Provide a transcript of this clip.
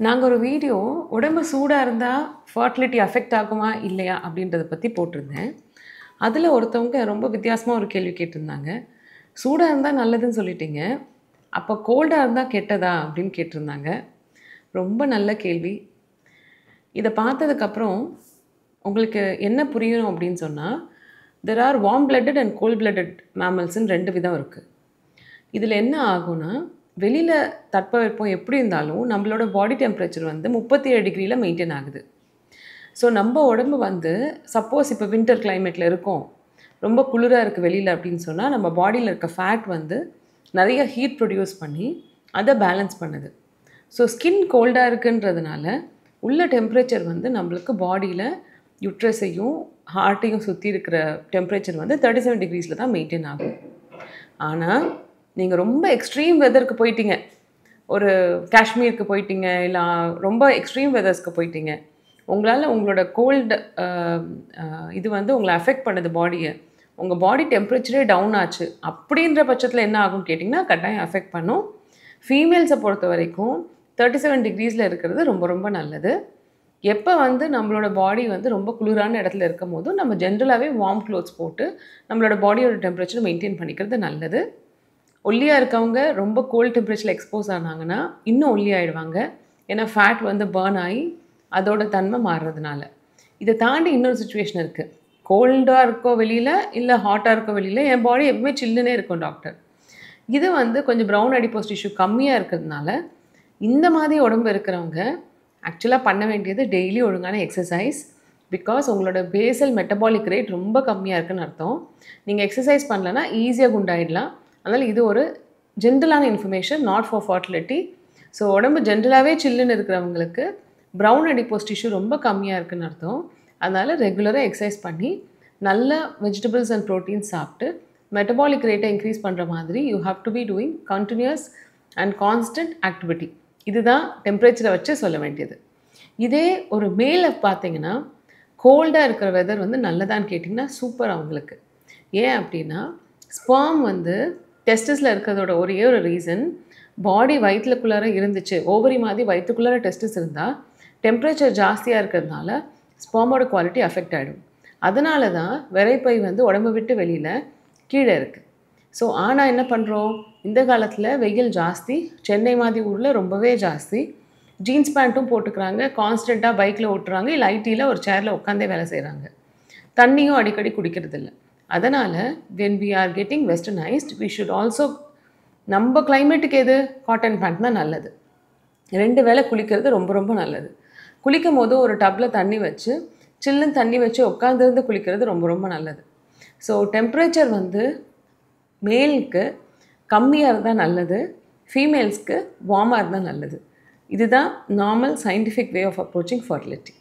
நாங்க ஒரு வீடியோ உடம்பு சூடா இருந்தா ஃபர்டிலிட்டி அஃபெக்ட் ஆகுமா? இல்லையா? அப்படின்றத பத்தி போட்டிருந்தேன். அதுல ஒருத்தவங்க ரொம்ப வித்தியாசமா ஒரு கேள்வி கேட்டிருந்தாங்க. "சூடா இருந்தா நல்லதுன்னு சொல்லிட்டீங்க. அப்ப கோல்டா இருந்தா கெட்டதா?" அப்படின்னு கேட்டிருந்தாங்க. ரொம்ப நல்ல கேள்வி. இத பார்த்ததுக்கப்புறம் உங்களுக்கு என்ன புரியணும் அப்படின்னு சொன்னா, "there are warm blooded and cold blooded மேமல்ஸ்ன்னு 2 விதம் இருக்கு." இதில என்ன ஆகும்னா, வெளியில தட்பவெப்பம் எப்படி இருந்தாலும், நம்மளோட பாடி டெம்பரேச்சர் வந்து 37 டிகிரில மெயின்டெயின் ஆகுது. ஸோ நம்ப உடம்பு வந்து சப்போஸ் இப்போ வின்டர் கிளைமேட்ல இருக்கோம். ரொம்ப குளிரா இருக்கு வெளியில அப்படின்னு சொன்னா, நம்ம பாடியில இருக்க ஃபேட் வந்து நெறைய ஹீட் ப்ரொடியூஸ் பண்ணி, அத பேலன்ஸ் பண்ணுது. ஸோ ஸ்கின் கோல்டா இருக்குன்றதுனால, உள்ள டெம்பரேச்சர் வந்து நம்மளுக்கு பாடியில யுட்ரஸையும், ஹார்ட்டையும் சுத்தி இருக்கிற டெம்பரேச்சர் வந்து 37 டிகிரீஸ்ல தான் மெயின்டெயின் ஆகும். ஆனா, நீங்க ரொம்ப எக்ஸ்ட்ரீம் வெதருக்கு போயிட்டீங்க. ஒரு காஷ்மீருக்கு போயிட்டீங்க, இல்ல ரொம்ப எக்ஸ்ட்ரீம் வெதர்ஸ்க்கு போயிட்டீங்க. உங்களால உங்களோட கோல்டு அ அ இது வந்து உங்கள அஃபெக்ட் பண்ணுது பாடிய. உங்க பாடி டெம்பரேச்சரே டவுன் ஆச்சு. அப்படின்ற பட்சத்தில என்ன ஆகும்னு கேட்டிங்கன்னா, கட்டாயம் அஃபெக்ட் பண்ணும். ஃபீமேல்ஸ பொறுத்தவரைக்கும் 37 டிகிரீஸ்ல இருக்கிறது ரொம்ப ரொம்ப நல்லது. எப்ப வந்து நம்மளோட பாடி வந்து ரொம்ப குளிரான இடத்துல இருக்கும்போதும், நம்ம ஜென்ரலாவே வார்ம் க்ளோத்ஸ் போட்டு, நம்மளோட பாடியோட டெம்பரேச்சர் மெயின்டெயின் பண்ணிக்கிறது நல்லது. ஒல்லியா இருக்கவங்க ரொம்ப கோல்ட் டெம்பரேச்சர்ல எக்ஸ்போஸ் ஆனாங்கன்னா, இன்னும் ஒல்லியாயிடுவாங்க. ஏன்னா ஃபேட் வந்து பர்ன் ஆயி, அதோட தன்மை மாறுறதுனால. இத தாண்டி இன்னொரு சிச்சுவேஷன் இருக்கு. கோல்டா இருக்கோ வெளியில, இல்ல ஹாட்டா இருக்கோ வெளியில, என் பாடி எப்பவுமே சில்லுன்னே இருக்கும் டாக்டர். இது வந்து கொஞ்சம் ப்ரவுன் அடிப்போஸ் டிஷ்யூ கம்மியா இருக்கிறதுனால, இந்த மாதிரி உடம்பு இருக்கிறவங்க ஆக்சுவலா பண்ண வேண்டியது டெய்லி ஒழுங்கான எக்சர்சைஸ். பிகாஸ் உங்களோட பேசல் மெட்டபாலிக் ரேட் ரொம்ப கம்மியா இருக்குன்னு அர்த்தம். நீங்க எக்சர்சைஸ் பண்ணலன்னா ஈஸியா குண்டாயிடலாம். அதனால இது ஒரு ஜென்ரலான information not for fertility. So உடம்பு ஜென்ரலாவே சில்லுன்னு இருக்கிறவங்களுக்கு ப்ரவுன் அடிப்போஸ் டிஷ்யூ ரொம்ப கம்மியா இருக்குன்னு அர்த்தம். அதனால ரெகுலரா எக்சர்சைஸ் பண்ணி, நல்ல வெஜிடபிள்ஸ் அண்ட் புரோட்டீன்ஸ் சாப்பிட்டு, மெட்டபாலிக் ரேட்ட இன்க்ரீஸ் பண்ற மாதிரி you have to be doing continuous and constant activity. இதுதான் டெம்பரேச்சர வச்சு சொல்ல வேண்டியது. இதே ஒரு மேல பார்த்தீங்கன்னா, கோல்டா இருக்கிற வெதர் வந்து நல்லதான்னு கேட்டிங்கன்னா, சூப்பர் அவங்களுக்கு. ஏன் அப்டின்னா, ஸ்பெர்ம் வந்து டெஸ்டிஸ்ல இருக்கிறதோட ஒரே ஒரு ரீசன், பாடி வயித்துக்குள்ளார இருந்துச்சு. ஓவரி மாதிரி வயித்துக்குள்ளார டெஸ்டிஸ் இருந்தா, டெம்பரேச்சர் ஜாஸ்தியா இருக்கிறதுனால, ஸ்பெர்மோட குவாலிட்டி அஃபெக்ட் ஆயிடும். அதனால தான் விரைப்பை வந்து உடம்ப விட்டு வெளியில கீழ இருக்கு. ஸோ ஆனா என்ன பண்றோம்? இந்த காலத்தில வெயில் ஜாஸ்தி. சென்னை மாதிரி ஊர்ல ரொம்பவே ஜாஸ்தி. ஜீன்ஸ் பேண்ட்டும் போட்டுக்கிறாங்க. கான்ஸ்டன்ட்டா பைக்ல ஓட்டுறாங்க. இல்ல ஐடில ஒரு சேர்ல உட்காந்தே வேலை செய்றாங்க. தண்ணியும் அடிக்கடி குடிக்கிறதில்ல. அதனால when we are getting westernised, we should also நம்ப கிளைமேட்டுக்கு எது? காட்டன் பேண்ட் தான் நல்லது. 2 வேளை குளிக்கிறது ரொம்ப ரொம்ப நல்லது. குளிக்கும்போது ஒரு டப்ல தண்ணி வச்சு, சில்லுன்னு தண்ணி வச்சு உட்காந்திருந்து குளிக்கிறது ரொம்ப ரொம்ப நல்லது. ஸோ டெம்பரேச்சர் வந்து மேலுக்கு கம்மியா இருந்தா நல்லது. ஃபீமேல்ஸ்க்கு வார்மா இருந்தா நல்லது. இதுதான் normal scientific way of approaching fertility.